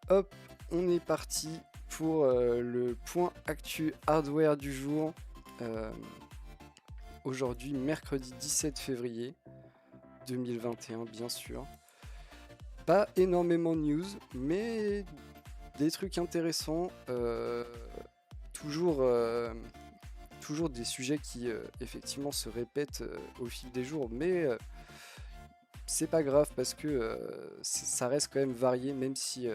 Hop, on est parti pour le point actu hardware du jour. Euh, Aujourd'hui, mercredi 17 février 2021, bien sûr. Pas énormément de news, mais des trucs intéressants. Toujours, toujours des sujets qui effectivement se répètent au fil des jours, mais c'est pas grave parce que ça reste quand même varié, même si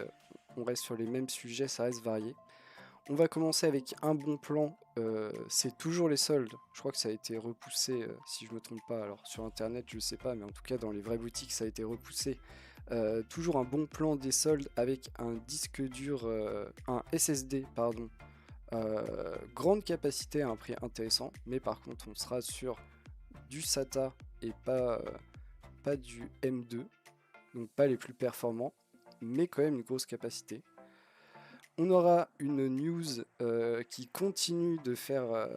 on reste sur les mêmes sujets, ça reste varié. On va commencer avec un bon plan, c'est toujours les soldes. Je crois que ça a été repoussé, si je me trompe pas. Alors sur internet, je sais pas, mais en tout cas dans les vraies boutiques, ça a été repoussé. Toujours un bon plan des soldes avec un disque dur, un SSD, pardon. Grande capacité à un prix intéressant, mais par contre, on sera sur du SATA et pas du M2, donc pas les plus performants, mais quand même une grosse capacité. On aura une news qui continue de faire.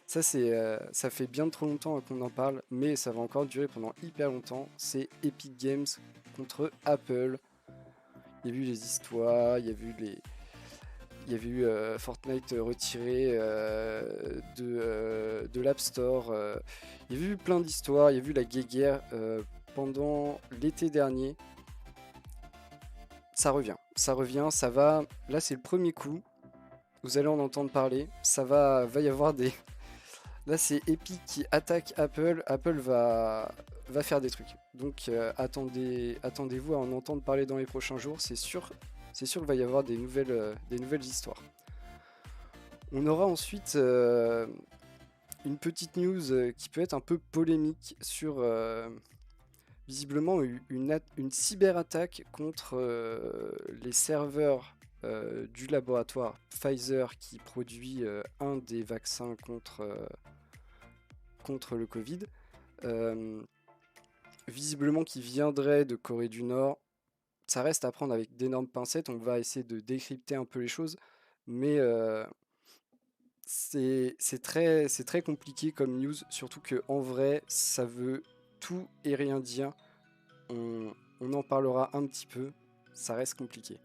Ça fait bien trop longtemps qu'on en parle, mais ça va encore durer pendant hyper longtemps. C'est Epic Games contre Apple. Il y a eu les histoires, il y avait eu Fortnite retiré de l'App Store. Il y a eu plein d'histoires, il y a eu la guéguerre pendant l'été dernier. Ça revient, ça va. Là, c'est le premier coup. Vous allez en entendre parler. Va y avoir des. Là, c'est Epic qui attaque Apple. Apple va faire des trucs. Donc, attendez-vous à en entendre parler dans les prochains jours. C'est sûr qu'il va y avoir des nouvelles histoires. On aura ensuite une petite news qui peut être un peu polémique sur visiblement une cyberattaque contre les serveurs du laboratoire Pfizer qui produit un des vaccins contre le Covid, euh, visiblement qui viendrait de Corée du Nord. Ça reste à prendre avec d'énormes pincettes, on va essayer de décrypter un peu les choses, mais c'est très compliqué comme news, surtout que en vrai, ça veut tout et rien dire. On, on en parlera un petit peu, ça reste compliqué.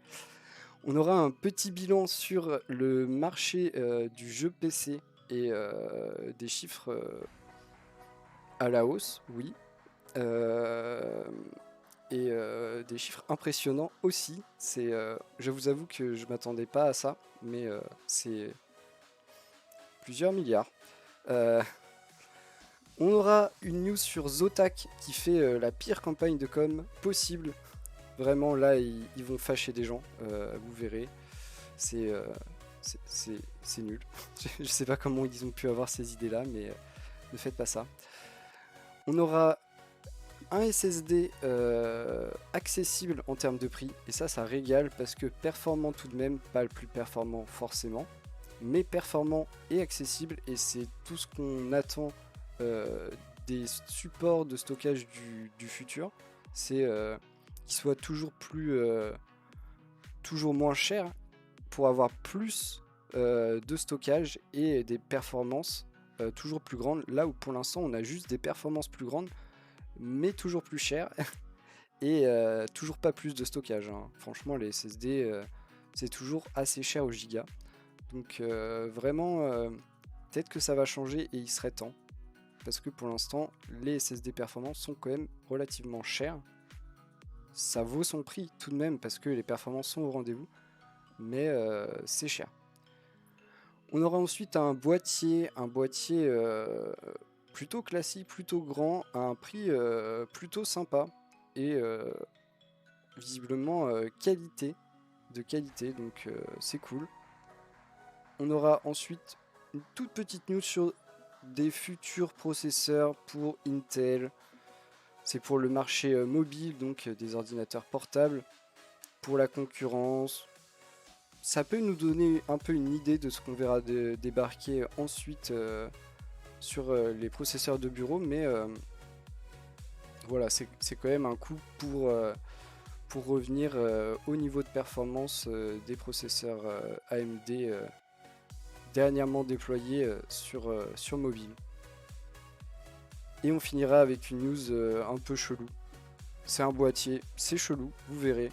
On aura un petit bilan sur le marché du jeu PC et des chiffres à la hausse, oui. Euh, et des chiffres impressionnants aussi. Je vous avoue que je m'attendais pas à ça, mais c'est plusieurs milliards. Euh, on aura une news sur Zotac qui fait la pire campagne de com possible. Vraiment, là, ils vont fâcher des gens, vous verrez. C'est euh, c'est nul. Je sais pas comment ils ont pu avoir ces idées-là, mais ne faites pas ça. On aura un SSD accessible en termes de prix, et ça régale parce que performant tout de même, pas le plus performant forcément, mais performant et accessible, et c'est tout ce qu'on attend des supports de stockage du futur. C'est qu'ils soient toujours moins chers pour avoir plus de stockage et des performances toujours plus grandes. Là où pour l'instant on a juste des performances plus grandes, mais toujours plus chères et toujours pas plus de stockage, hein. Franchement, les SSD, c'est toujours assez cher au giga. Donc vraiment, peut-être que ça va changer et il serait temps. Parce que pour l'instant, les SSD performants sont quand même relativement chers. Ça vaut son prix tout de même parce que les performances sont au rendez-vous, mais c'est cher. On aura ensuite un boîtier plutôt classique, plutôt grand, à un prix plutôt sympa et visiblement de qualité, donc c'est cool. On aura ensuite une toute petite news sur des futurs processeurs pour Intel. C'est pour le marché mobile, donc des ordinateurs portables, pour la concurrence. Ça peut nous donner un peu une idée de ce qu'on verra débarquer ensuite sur les processeurs de bureau, mais voilà, c'est quand même un coup pour revenir au niveau de performance des processeurs AMD dernièrement déployés sur mobile. Et on finira avec une news un peu chelou. C'est un boîtier, c'est chelou, vous verrez.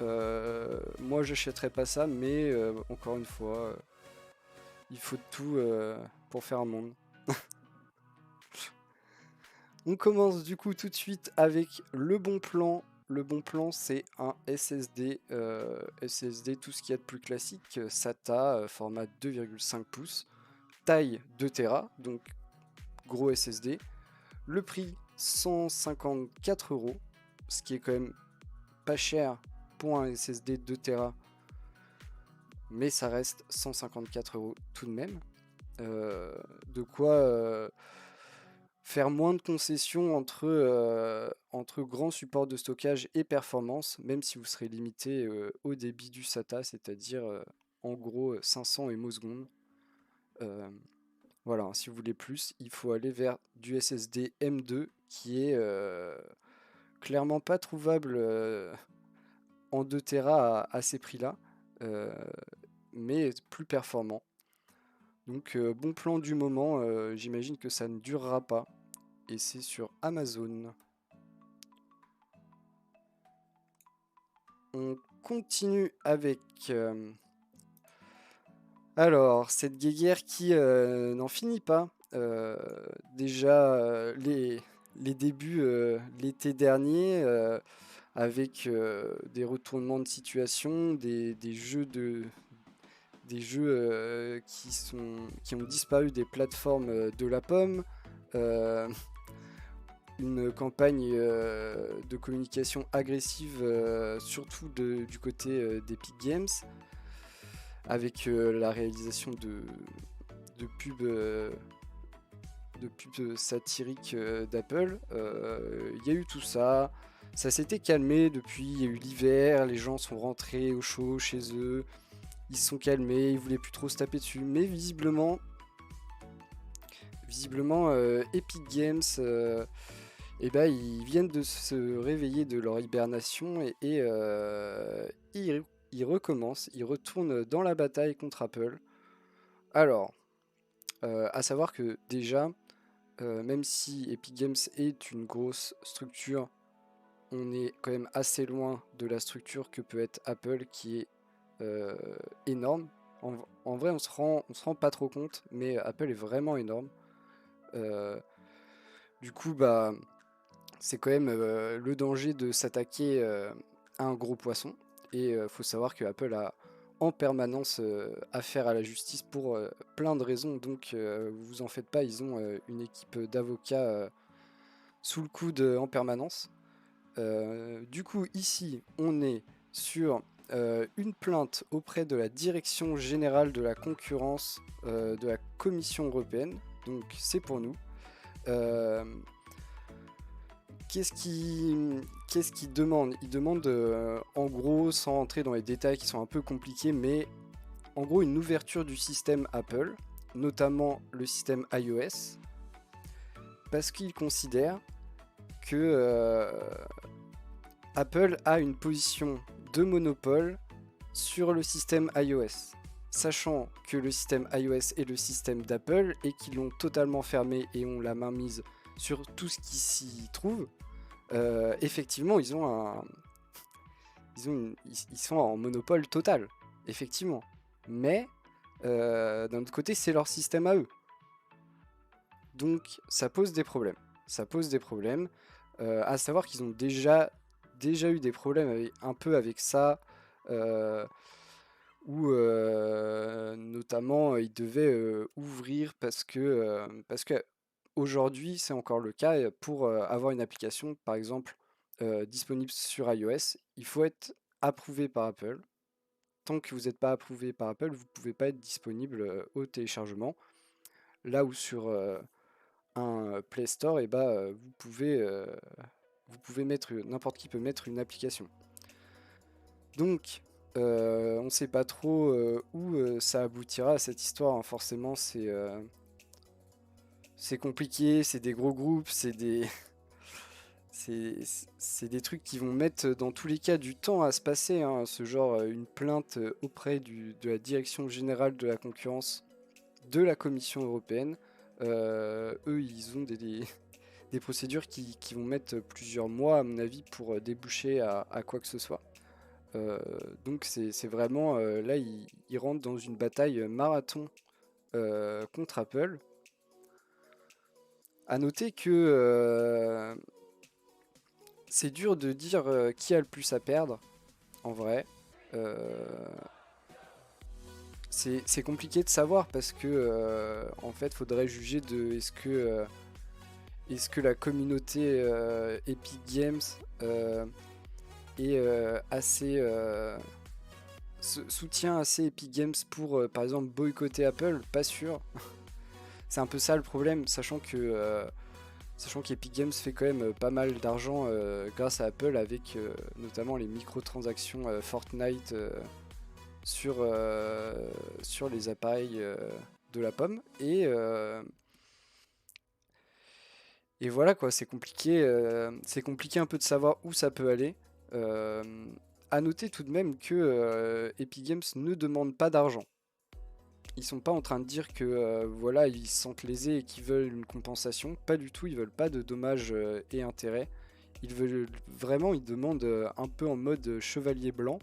Moi, j'achèterais pas ça, mais encore une fois, il faut tout pour faire un monde. On commence du coup tout de suite avec le bon plan. Le bon plan, c'est un SSD. SSD, tout ce qu'il y a de plus classique. SATA, format 2,5 pouces. Taille 2 Tera, donc gros SSD. Le prix, 154 euros, ce qui est quand même pas cher pour un SSD 2 Tera. Mais ça reste 154 euros tout de même. De quoi faire moins de concessions entre grands supports de stockage et performance, même si vous serez limité au débit du SATA, c'est-à-dire en gros 500 ms. Voilà, si vous voulez plus, il faut aller vers du SSD M2 qui est clairement pas trouvable en 2 Tera à ces prix-là, euh, mais plus performant. Donc bon plan du moment, j'imagine que ça ne durera pas. Et c'est sur Amazon. On continue avec... alors, cette guéguerre qui n'en finit pas. Déjà, les débuts l'été dernier, avec des retournements de situation, des jeux qui ont disparu des plateformes de la pomme. euh, une campagne de communication agressive, surtout du côté d'Epic Games, avec la réalisation de pubs satiriques d'Apple. Il y a eu tout ça. Ça s'était calmé depuis, il y a eu l'hiver, les gens sont rentrés au chaud chez eux, ils se sont calmés, ils voulaient plus trop se taper dessus, mais visiblement Epic Games, ils viennent de se réveiller de leur hibernation ils recommencent, ils retournent dans la bataille contre Apple. Alors, à savoir que déjà, même si Epic Games est une grosse structure, on est quand même assez loin de la structure que peut être Apple, qui est énorme. En vrai, on se rend pas trop compte, mais Apple est vraiment énorme. Du coup, bah, c'est quand même le danger de s'attaquer à un gros poisson. Et faut savoir que Apple a en permanence affaire à la justice pour plein de raisons. Donc vous en faites pas, ils ont une équipe d'avocats sous le coude en permanence. Du coup, ici, on est sur une plainte auprès de la Direction générale de la concurrence de la Commission européenne. Donc c'est pour nous. Euh, Qu'est-ce qu'il demande? Il demande, en gros, sans entrer dans les détails qui sont un peu compliqués, mais en gros une ouverture du système Apple, notamment le système iOS, parce qu'il considère que Apple a une position de monopole sur le système iOS. Sachant que le système iOS est le système d'Apple et qu'ils l'ont totalement fermé et ont la main mise sur tout ce qui s'y trouve, effectivement, ils sont en monopole total, effectivement. Mais d'un autre côté, c'est leur système à eux. Donc, ça pose des problèmes. Ça pose des problèmes. À savoir qu'ils ont déjà eu des problèmes un peu avec ça, où notamment ils devaient ouvrir parce que aujourd'hui, c'est encore le cas. Pour avoir une application, par exemple, disponible sur iOS, il faut être approuvé par Apple. Tant que vous n'êtes pas approuvé par Apple, vous ne pouvez pas être disponible au téléchargement. Là où sur un Play Store, vous pouvez mettre, n'importe qui peut mettre une application. Donc, on ne sait pas trop où ça aboutira cette histoire, hein. Forcément, c'est compliqué, c'est des gros groupes, c'est des trucs qui vont mettre dans tous les cas du temps à se passer, hein. Ce genre, une plainte auprès de la Direction générale de la concurrence de la Commission européenne. Eux, ils ont des procédures qui vont mettre plusieurs mois, à mon avis, pour déboucher à quoi que ce soit. Donc c'est vraiment là il rentre dans une bataille marathon contre Apple. À noter que c'est dur de dire qui a le plus à perdre en vrai. Euh, c'est compliqué de savoir parce que en fait faudrait juger de est-ce que la communauté Epic Games est assez soutient assez Epic Games pour par exemple boycotter Apple, pas sûr. C'est un peu ça le problème, sachant qu'Epic Games fait quand même pas mal d'argent grâce à Apple avec notamment les microtransactions Fortnite sur les appareils de la pomme. Et voilà quoi, c'est compliqué un peu de savoir où ça peut aller. Euh, à noter tout de même que Epic Games ne demande pas d'argent. Ils sont pas en train de dire que voilà, ils se sentent lésés et qu'ils veulent une compensation. Pas du tout, ils veulent pas de dommages et intérêts. Ils veulent vraiment, ils demandent un peu en mode chevalier blanc.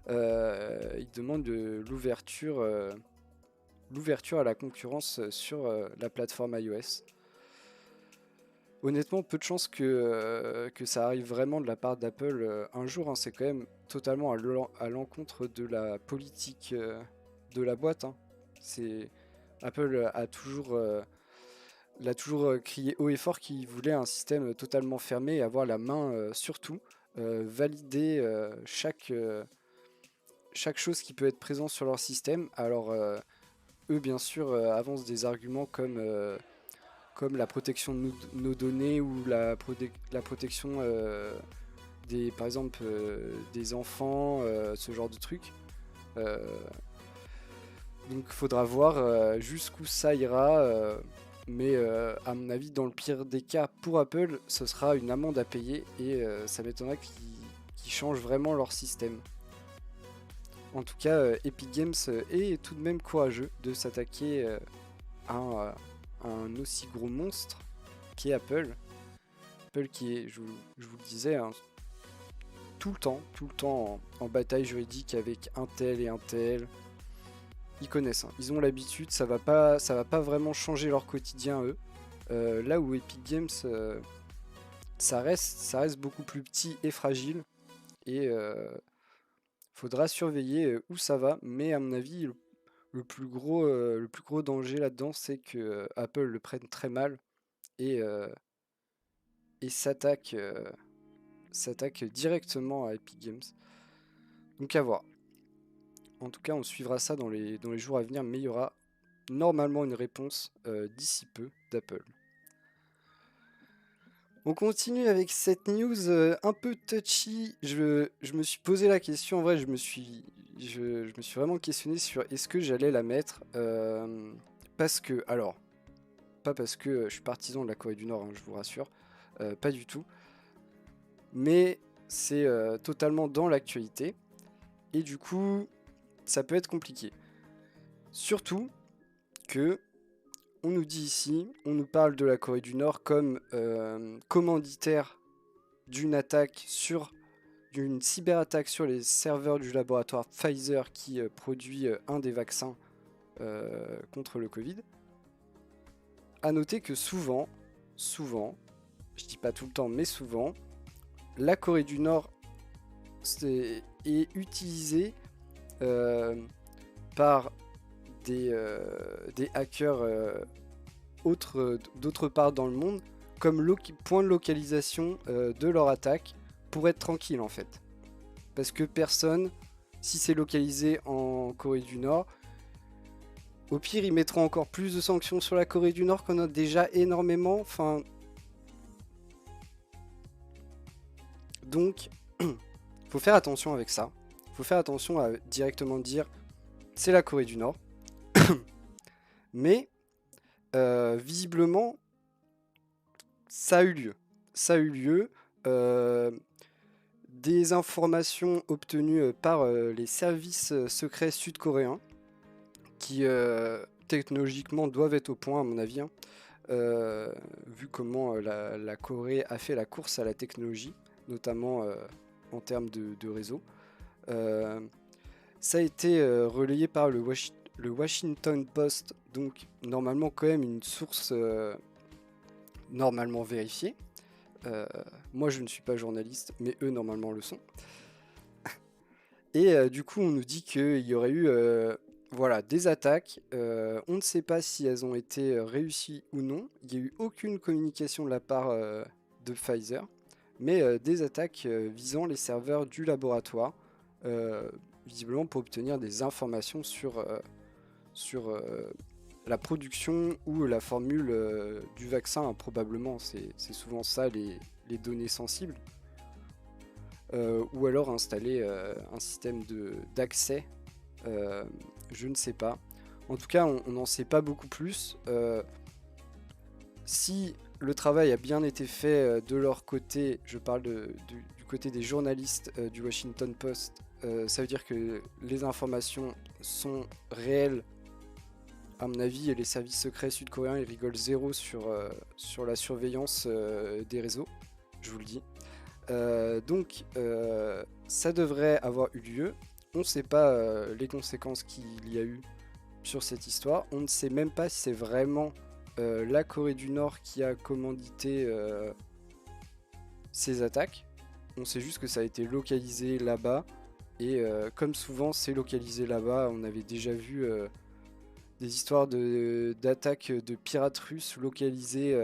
Ils demandent l'ouverture à la concurrence sur la plateforme iOS. Honnêtement, peu de chances que ça arrive vraiment de la part d'Apple un jour, hein. C'est quand même totalement à l'encontre de la politique de la boîte, hein. C'est Apple l'a toujours crié haut et fort qu'il voulait un système totalement fermé et avoir la main sur tout, valider chaque chose qui peut être présente sur leur système. Alors eux, bien sûr, avancent des arguments comme la protection de nos données ou la protection par exemple, des enfants, ce genre de trucs. Euh, donc il faudra voir jusqu'où ça ira. Mais à mon avis, dans le pire des cas, pour Apple, ce sera une amende à payer et ça m'étonnerait qu'ils changent vraiment leur système. En tout cas, Epic Games est tout de même courageux de s'attaquer à un aussi gros monstre qu'est Apple. Apple qui est, je vous le disais, hein, tout le temps en bataille juridique avec un tel et un tel. Ils connaissent, hein, ils ont l'habitude, ça va pas vraiment changer leur quotidien eux. Là où Epic Games, ça reste beaucoup plus petit et fragile et faudra surveiller où ça va. Mais à mon avis, le plus gros danger là-dedans, c'est que Apple le prenne très mal et, et s'attaque directement à Epic Games. Donc à voir. En tout cas, on suivra ça dans les jours à venir, mais il y aura normalement une réponse d'ici peu d'Apple. On continue avec cette news un peu touchy. Je me suis posé la question, en vrai, je me suis vraiment questionné sur est-ce que j'allais la mettre. Parce que, alors, pas parce que je suis partisan de la Corée du Nord, hein, je vous rassure, pas du tout. Mais c'est totalement dans l'actualité. Et du coup, ça peut être compliqué. Surtout que on nous dit ici, on nous parle de la Corée du Nord comme commanditaire d'une cyberattaque sur les serveurs du laboratoire Pfizer qui produit un des vaccins contre le Covid. À noter que souvent, je dis pas tout le temps, mais souvent, la Corée du Nord est utilisée par des hackers d'autre part dans le monde comme point de localisation de leur attaque pour être tranquille en fait. Parce que personne, si c'est localisé en Corée du Nord, au pire ils mettront encore plus de sanctions sur la Corée du Nord qu'on a déjà énormément. Enfin, donc, faut faire attention avec ça. Faut faire attention à directement dire c'est la Corée du Nord. Mais visiblement, ça a eu lieu. Ça a eu lieu. Des informations obtenues par les services secrets sud-coréens, qui technologiquement doivent être au point à mon avis, hein, vu comment la Corée a fait la course à la technologie, notamment en termes de réseau. Euh, Ça a été relayé par le Washington Post, donc normalement quand même une source normalement vérifiée. Euh, Moi je ne suis pas journaliste, mais eux normalement le sont. Et du coup on nous dit qu'il y aurait eu voilà, des attaques. On ne sait pas si elles ont été réussies ou non. Il n'y a eu aucune communication de la part de Pfizer, mais des attaques visant les serveurs du laboratoire, euh, visiblement pour obtenir des informations sur la production ou la formule du vaccin, hein, probablement. C'est souvent ça les données sensibles. Ou alors installer un système d'accès, euh, je ne sais pas. En tout cas, on n'en sait pas beaucoup plus. Si le travail a bien été fait de leur côté, je parle du côté des journalistes du Washington Post, ça veut dire que les informations sont réelles. À mon avis, les services secrets sud-coréens ils rigolent zéro sur la surveillance des réseaux, je vous le dis. Donc, ça devrait avoir eu lieu. On ne sait pas les conséquences qu'il y a eu sur cette histoire. On ne sait même pas si c'est vraiment la Corée du Nord qui a commandité ces attaques. On sait juste que ça a été localisé là-bas. Et comme souvent, c'est localisé là-bas. On avait déjà vu des histoires d'attaques de pirates russes localisées.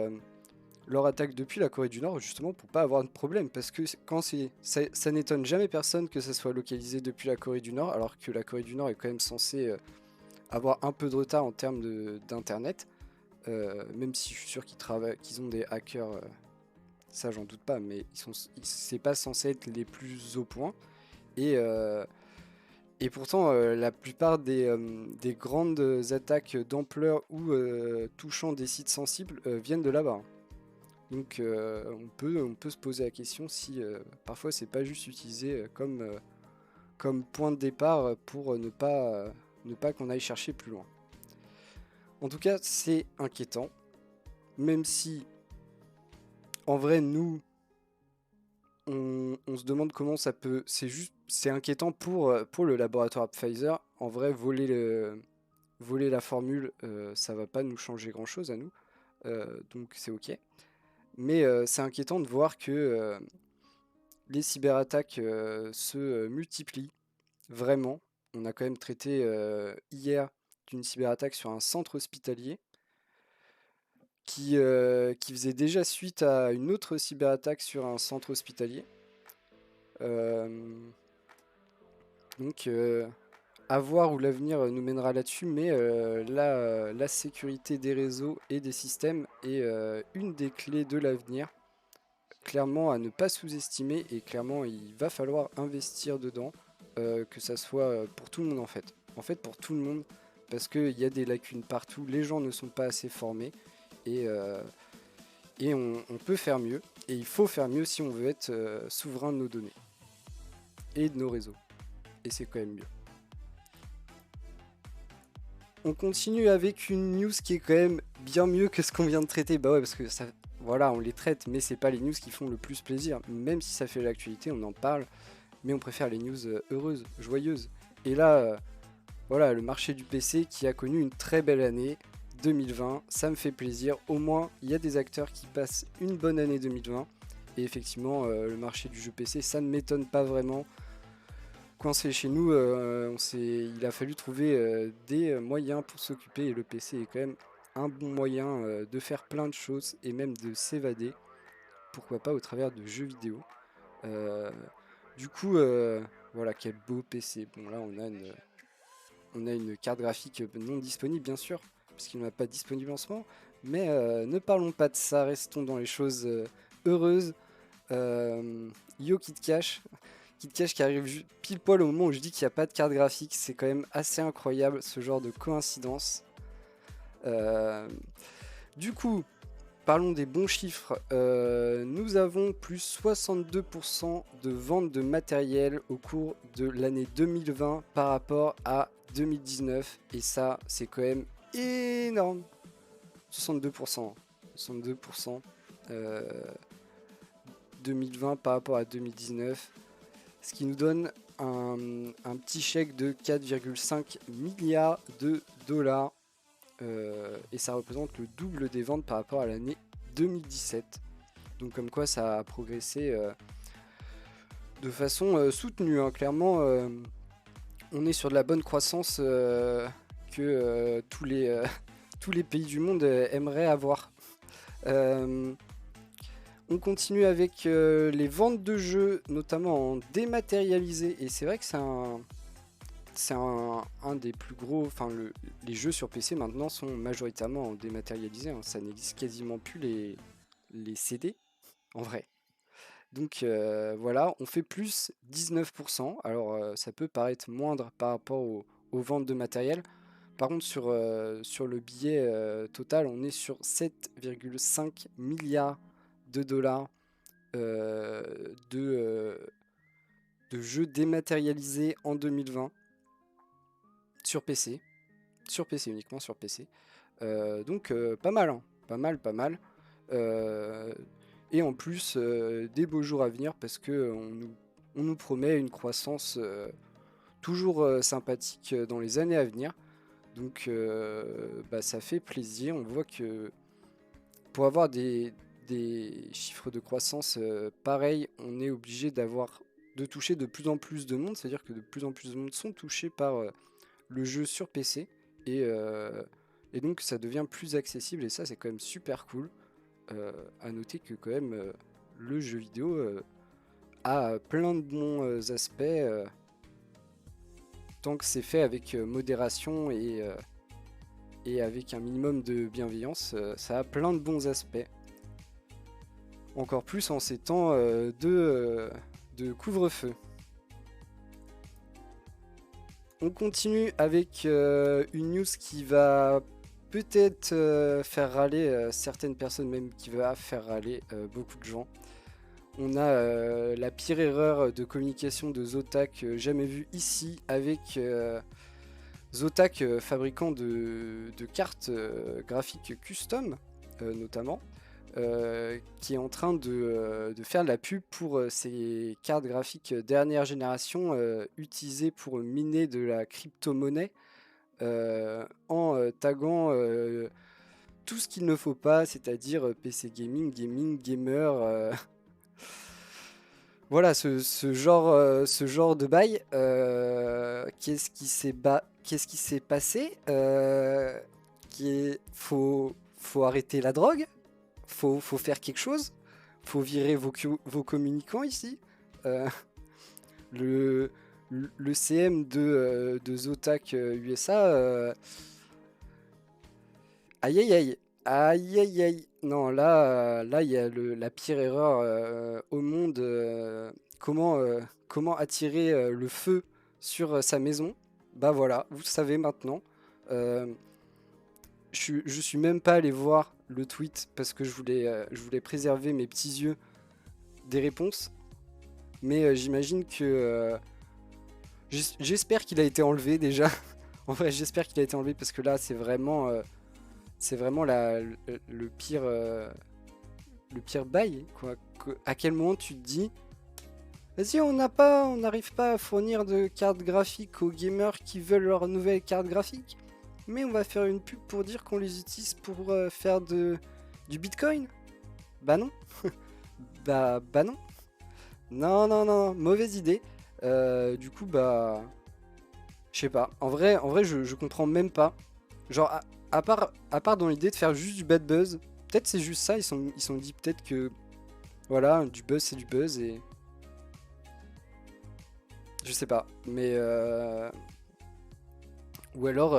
Leur attaque depuis la Corée du Nord justement pour pas avoir de problème parce que ça n'étonne jamais personne que ça soit localisé depuis la Corée du Nord alors que la Corée du Nord est quand même censée avoir un peu de retard en termes d'internet, même si je suis sûr qu'ils ont des hackers, ça j'en doute pas, mais c'est pas censé être les plus au point et et pourtant, la plupart des grandes attaques d'ampleur ou touchant des sites sensibles viennent de là-bas. Donc on peut se poser la question si parfois c'est pas juste utilisé comme point de départ pour ne pas qu'on aille chercher plus loin. En tout cas, c'est inquiétant, même si en vrai nous on se demande comment ça peut. C'est inquiétant pour le laboratoire Pfizer. En vrai, voler la formule, ça va pas nous changer grand chose à nous, donc c'est ok. Mais c'est inquiétant de voir que les cyberattaques se multiplient vraiment. On a quand même traité hier d'une cyberattaque sur un centre hospitalier qui faisait déjà suite à une autre cyberattaque sur un centre hospitalier. Euh, donc à voir où l'avenir nous mènera là-dessus, mais la sécurité des réseaux et des systèmes est une des clés de l'avenir, clairement à ne pas sous-estimer, et clairement il va falloir investir dedans, que ça soit pour tout le monde en fait. En fait pour tout le monde, parce qu'il y a des lacunes partout, les gens ne sont pas assez formés, et, euh, et on peut faire mieux, et il faut faire mieux si on veut être souverain de nos données, et de nos réseaux, et c'est quand même mieux. On continue avec une news qui est quand même bien mieux que ce qu'on vient de traiter. Bah ouais, parce que ça, voilà, on les traite, mais c'est pas les news qui font le plus plaisir. Même si ça fait l'actualité, on en parle, mais on préfère les news heureuses, joyeuses. Et là, voilà, le marché du PC qui a connu une très belle année 2020, ça me fait plaisir. Au moins, il y a des acteurs qui passent une bonne année 2020. Et effectivement, le marché du jeu PC, ça ne m'étonne pas vraiment. Coincé chez nous, il a fallu trouver des moyens pour s'occuper et le PC est quand même un bon moyen de faire plein de choses et même de s'évader, pourquoi pas au travers de jeux vidéo. Euh, du coup, voilà, quel beau PC. Bon là, on a une carte graphique non disponible bien sûr, puisqu'il n'en a pas disponible en ce moment, mais ne parlons pas de ça, restons dans les choses heureuses. Yo Kid Cash, qui arrive pile poil au moment où je dis qu'il n'y a pas de carte graphique, c'est quand même assez incroyable ce genre de coïncidence. Euh, du coup, parlons des bons chiffres. Nous avons plus 62% de ventes de matériel au cours de l'année 2020 par rapport à 2019. Et ça, c'est quand même énorme. 62%. 62%. 2020 par rapport à 2019. Ce qui nous donne un petit chèque de 4,5 milliards de dollars. Et ça représente le double des ventes par rapport à l'année 2017. Donc comme quoi ça a progressé de façon soutenue, hein. Clairement, on est sur de la bonne croissance que tous les pays du monde aimeraient avoir. On continue avec les ventes de jeux, notamment en dématérialisé. Et c'est vrai que c'est un des plus gros. Enfin, les jeux sur PC maintenant sont majoritairement en dématérialisé, hein. Ça n'existe quasiment plus les CD en vrai. Donc voilà, on fait plus 19%. Alors ça peut paraître moindre par rapport aux ventes de matériel. Par contre, sur le billet total, on est sur 7,5 milliards de dollars euh, de, euh, de jeux dématérialisés en 2020 sur PC. Sur PC, uniquement sur PC. Donc pas mal, hein. Pas mal, pas mal. Euh, et en plus, des beaux jours à venir parce que on nous promet une croissance toujours sympathique dans les années à venir. Donc bah, ça fait plaisir. On voit que pour avoir des chiffres de croissance pareils, on est obligé de toucher de plus en plus de monde. C'est-à-dire que de plus en plus de monde sont touchés par le jeu sur PC. Et donc ça devient plus accessible et ça c'est quand même super cool. À noter que quand même le jeu vidéo a plein de bons aspects tant que c'est fait avec modération et avec un minimum de bienveillance, ça a plein de bons aspects. Encore plus en ces temps de couvre-feu. On continue avec une news qui va peut-être faire râler certaines personnes, même qui va faire râler beaucoup de gens. On a la pire erreur de communication de Zotac jamais vue ici avec Zotac, fabricant de cartes graphiques custom notamment, qui est en train de faire de la pub pour ces cartes graphiques dernière génération utilisées pour miner de la crypto-monnaie en taguant tout ce qu'il ne faut pas, c'est-à-dire PC gaming, gaming, gamer. Voilà, ce genre de bail. Qu'est-ce qui s'est passé faut arrêter la drogue. Faut faire quelque chose. Faut virer vos communicants ici. Euh, le, le CM de Zotac USA. Aïe aïe aïe. Aïe aïe aïe. Non, là il y a la pire erreur au monde. Comment attirer le feu sur sa maison. Bah voilà, vous savez maintenant. Euh, je suis même pas allé voir le tweet parce que je voulais préserver mes petits yeux des réponses. Mais j'imagine que... j'espère qu'il a été enlevé déjà. En vrai, j'espère qu'il a été enlevé parce que là, c'est vraiment le pire bail, quoi. À quel moment tu te dis, vas-y, on n'arrive pas à fournir de cartes graphiques aux gamers qui veulent leur nouvelle carte graphique, mais on va faire une pub pour dire qu'on les utilise pour faire du Bitcoin. Bah non. Bah non. Non, non, non, mauvaise idée. Du coup, bah, je sais pas. En vrai, je comprends même pas. Genre, à part dans l'idée de faire juste du bad buzz, peut-être c'est juste ça. Ils sont dit peut-être que, voilà, du buzz c'est du buzz et je sais pas. Mais ou alors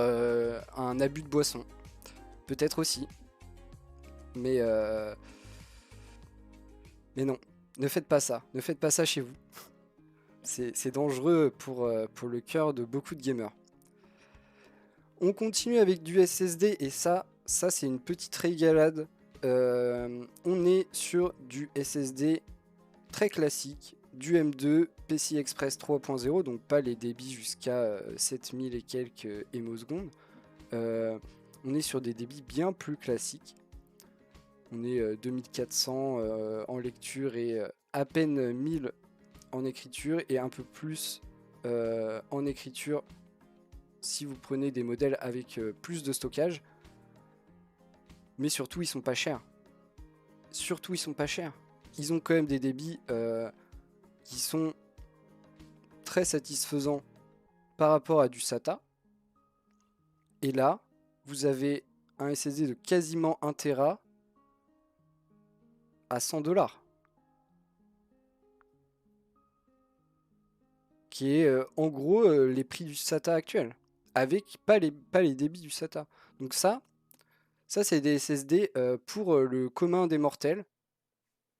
un abus de boisson, peut-être aussi. Mais mais non, ne faites pas ça. Ne faites pas ça chez vous. C'est dangereux pour le cœur de beaucoup de gamers. On continue avec du SSD et ça c'est une petite régalade. On est sur du SSD très classique, du M2 PCI Express 3.0, donc pas les débits jusqu'à 7000 et quelques émosecondes. On est sur des débits bien plus classiques. On est 2400 en lecture et à peine 1000 en écriture et un peu plus en écriture si vous prenez des modèles avec plus de stockage. Mais surtout, ils sont pas chers. Surtout, ils sont pas chers. Ils ont quand même des débits qui sont très satisfaisants par rapport à du SATA. Et là, vous avez un SSD de quasiment 1 Tera à 100$. Qui est en gros les prix du SATA actuel. Avec pas les débits du SATA. Donc ça c'est des SSD pour le commun des mortels.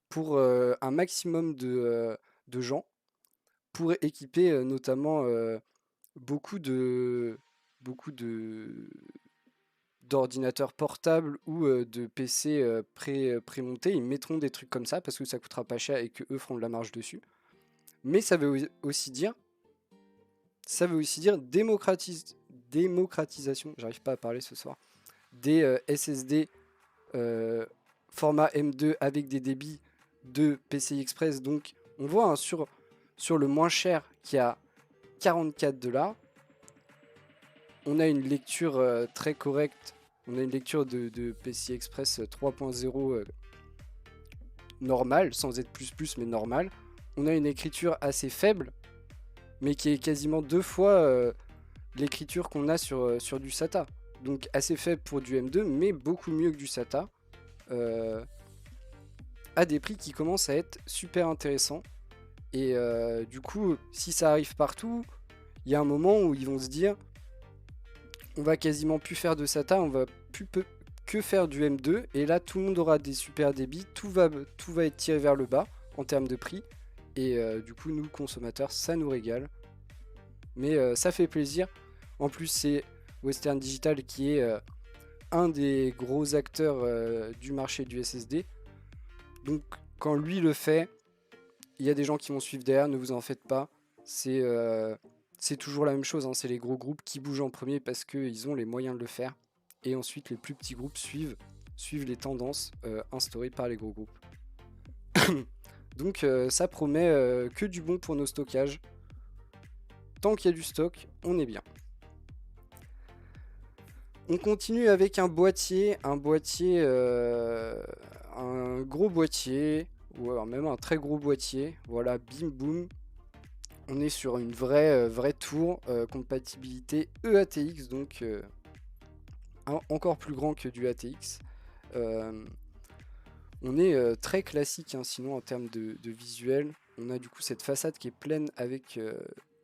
Pour un maximum de gens. Pour équiper notamment beaucoup d'ordinateurs portables ou de PC prémontés. Ils mettront des trucs comme ça parce que ça coûtera pas cher et que eux feront de la marge dessus. Mais ça veut aussi dire démocratisation, j'arrive pas à parler ce soir, des SSD format M2 avec des débits de PCI Express. Donc on voit sur le moins cher qui a 44$. On a une lecture très correcte. On a une lecture de PCI Express 3.0 normale, sans être plus, mais normale. On a une écriture assez faible, mais qui est quasiment 2 fois l'écriture qu'on a sur du SATA. Donc assez faible pour du M2, mais beaucoup mieux que du SATA. À des prix qui commencent à être super intéressants. Et du coup, si ça arrive partout, il y a un moment où ils vont se dire on va quasiment plus faire de SATA, on va plus que faire du M2. Et là, tout le monde aura des super débits, tout va être tiré vers le bas en termes de prix. Et du coup, nous, consommateurs, ça nous régale. Mais ça fait plaisir. En plus, c'est Western Digital qui est un des gros acteurs du marché du SSD. Donc, quand lui le fait, il y a des gens qui vont suivre derrière, ne vous en faites pas. C'est toujours la même chose, hein. C'est les gros groupes qui bougent en premier parce qu'ils ont les moyens de le faire. Et ensuite, les plus petits groupes suivent les tendances instaurées par les gros groupes. Donc, ça promet que du bon pour nos stockages. Tant qu'il y a du stock, on est bien. On continue avec un gros boîtier, ou alors même un très gros boîtier. Voilà, bim boum. On est sur une vraie tour, compatibilité EATX, donc encore plus grand que du ATX. On est très classique, hein, sinon en termes de visuel. On a du coup cette façade qui est pleine avec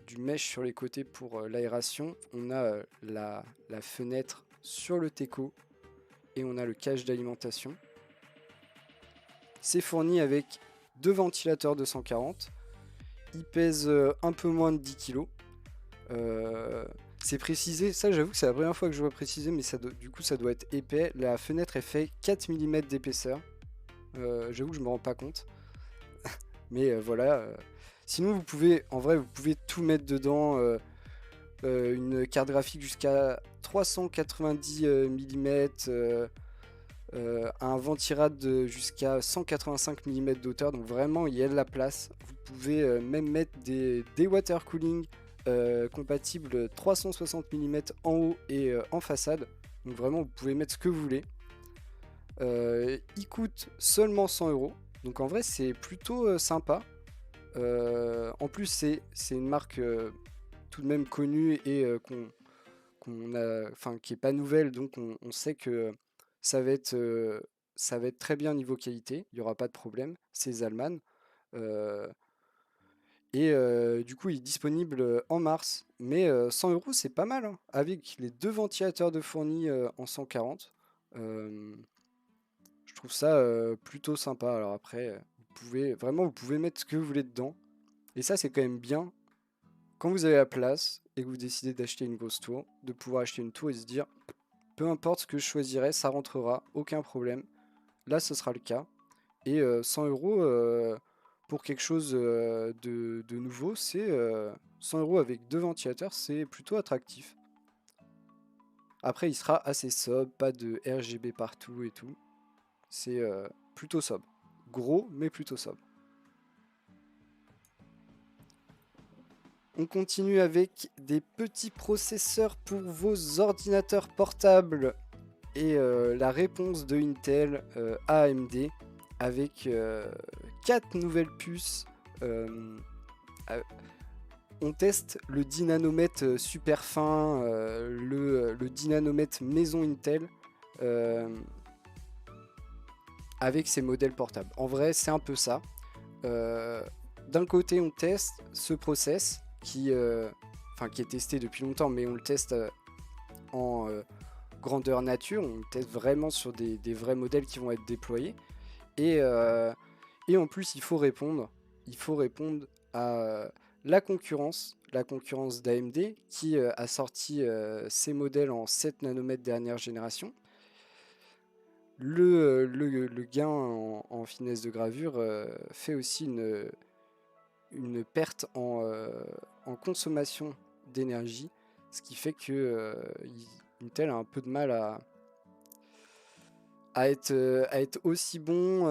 du mesh sur les côtés pour l'aération. On a la fenêtre sur le Teco et on a le cache d'alimentation. C'est fourni avec 2 ventilateurs 240. Il pèse un peu moins de 10 kg. C'est précisé, ça j'avoue que c'est la première fois que je vois préciser, mais du coup ça doit être épais. La fenêtre elle fait 4 mm d'épaisseur. J'avoue que je me rends pas compte. Mais voilà. Sinon vous pouvez tout mettre dedans. Une carte graphique jusqu'à 390 mm. Un ventirad jusqu'à 185 mm d'auteur, donc vraiment il y a de la place. Vous pouvez même mettre des water cooling compatibles 360 mm en haut et en façade, donc vraiment vous pouvez mettre ce que vous voulez. Il coûte seulement 100€, donc en vrai c'est plutôt sympa. En plus c'est une marque tout de même connue et qui est pas nouvelle, donc on sait que ça va être très bien niveau qualité, il n'y aura pas de problème. C'est Zalman. Du coup, il est disponible en mars. Mais 100€, c'est pas mal, hein. Avec les 2 ventilateurs de fournis en 140. Je trouve ça plutôt sympa. Alors après, vous pouvez mettre ce que vous voulez dedans. Et ça, c'est quand même bien. Quand vous avez la place et que vous décidez d'acheter une grosse tour, de pouvoir acheter une tour et se dire peu importe ce que je choisirai, ça rentrera, aucun problème. Là, ce sera le cas. Et 100€ pour quelque chose de nouveau, c'est 100€ avec 2 ventilateurs, c'est plutôt attractif. Après, il sera assez sobre, pas de RGB partout et tout. C'est plutôt sobre. Gros, mais plutôt sobre. On continue avec des petits processeurs pour vos ordinateurs portables et la réponse de Intel AMD avec 4 nouvelles puces. On teste le 10 nanomètres super fin, le 10 nanomètres maison Intel avec ces modèles portables. En vrai, c'est un peu ça. D'un côté, on teste ce process qui est testé depuis longtemps, mais on le teste en grandeur nature. On le teste vraiment sur des vrais modèles qui vont être déployés. Et en plus, il faut répondre à la concurrence d'AMD qui a sorti ses modèles en 7 nanomètres dernière génération. Le gain en finesse de gravure fait aussi une perte en consommation d'énergie, ce qui fait que Intel a un peu de mal à être aussi bon.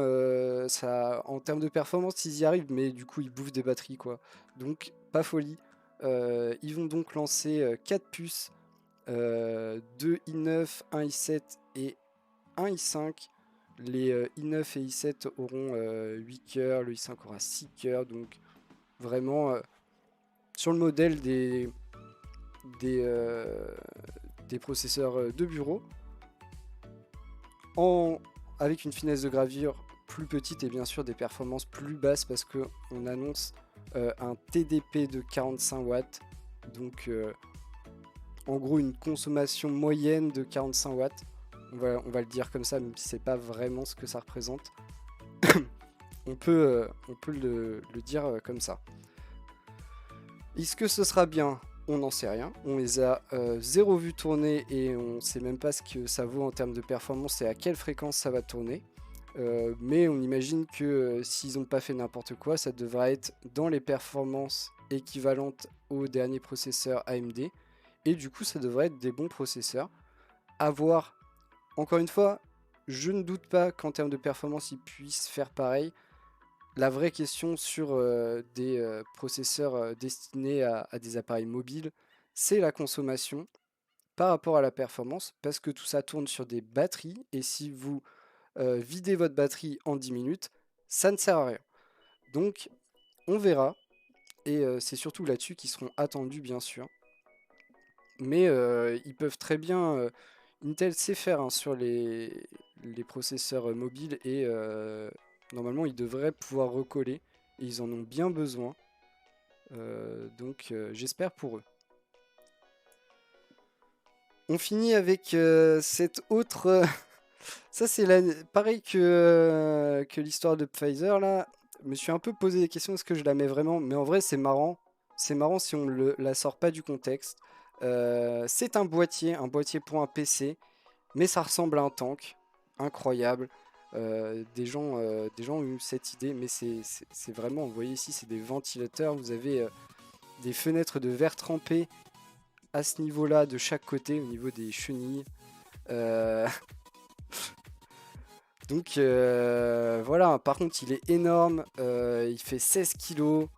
En termes de performance, ils y arrivent, mais du coup, ils bouffent des batteries, quoi. Donc, pas folie. Ils vont donc lancer 4 puces, 2 i9, 1 i7 et 1 i5. Les i9 et i7 auront 8 cœurs, le i5 aura 6 cœurs, donc vraiment sur le modèle des processeurs de bureau, avec une finesse de gravure plus petite et bien sûr des performances plus basses parce qu'on annonce un TDP de 45 watts, donc en gros une consommation moyenne de 45 watts. On va le dire comme ça, même si c'est pas vraiment ce que ça représente. on peut le dire comme ça. Est-ce que ce sera bien? On n'en sait rien. On les a zéro vu tourner et on sait même pas ce que ça vaut en termes de performance et à quelle fréquence ça va tourner. Mais on imagine que s'ils n'ont pas fait n'importe quoi, ça devrait être dans les performances équivalentes aux derniers processeurs AMD. Et du coup, ça devrait être des bons processeurs. À voir. Encore une fois, je ne doute pas qu'en termes de performance, ils puissent faire pareil. La vraie question sur des processeurs destinés à des appareils mobiles, c'est la consommation par rapport à la performance, parce que tout ça tourne sur des batteries, et si vous videz votre batterie en 10 minutes, ça ne sert à rien. Donc, on verra, et c'est surtout là-dessus qu'ils seront attendus, bien sûr. Mais ils peuvent très bien... Intel sait faire hein, sur les processeurs mobiles, et normalement, ils devraient pouvoir recoller, et ils en ont bien besoin. Donc, j'espère pour eux. On finit avec cette autre... Ça, c'est pareil que l'histoire de Pfizer, là. Je me suis un peu posé des questions, est-ce que je la mets vraiment? Mais en vrai, c'est marrant. C'est marrant si on ne la sort pas du contexte. C'est un boîtier pour un PC, mais ça ressemble à un tank. Incroyable. Des gens ont eu cette idée, mais c'est vraiment, vous voyez ici, c'est des ventilateurs. Vous avez des fenêtres de verre trempé à ce niveau-là, de chaque côté, au niveau des chenilles. Donc voilà, par contre, il est énorme. Il fait 16 kg.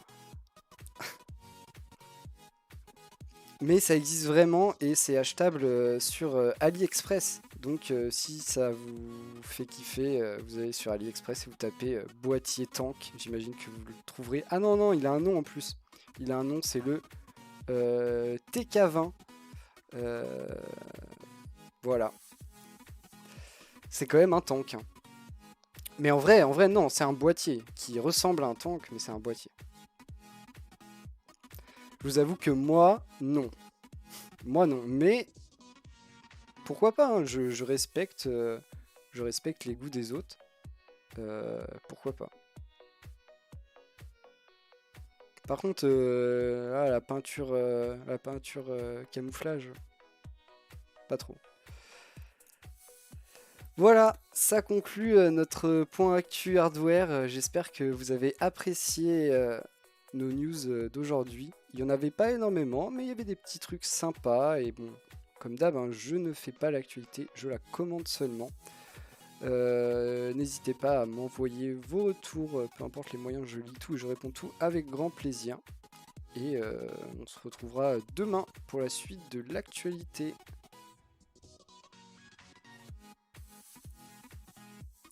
Mais ça existe vraiment et c'est achetable sur AliExpress. Donc si ça vous fait kiffer, vous allez sur AliExpress et vous tapez boîtier tank. J'imagine que vous le trouverez. Ah non, non, il a un nom en plus. Il a un nom, c'est le TK20. Voilà. C'est quand même un tank. Hein. Mais en vrai, non, c'est un boîtier qui ressemble à un tank, mais c'est un boîtier. Je vous avoue que moi, non. Moi, non. Mais pourquoi pas hein, je respecte les goûts des autres. Pourquoi pas. Par contre, la peinture camouflage, pas trop. Voilà, ça conclut notre point actu hardware. J'espère que vous avez apprécié nos news d'aujourd'hui. Il n'y en avait pas énormément, mais il y avait des petits trucs sympas. Et bon, comme d'hab, hein, je ne fais pas l'actualité, je la commande seulement. N'hésitez pas à m'envoyer vos retours, peu importe les moyens, je lis tout et je réponds tout avec grand plaisir. Et on se retrouvera demain pour la suite de l'actualité.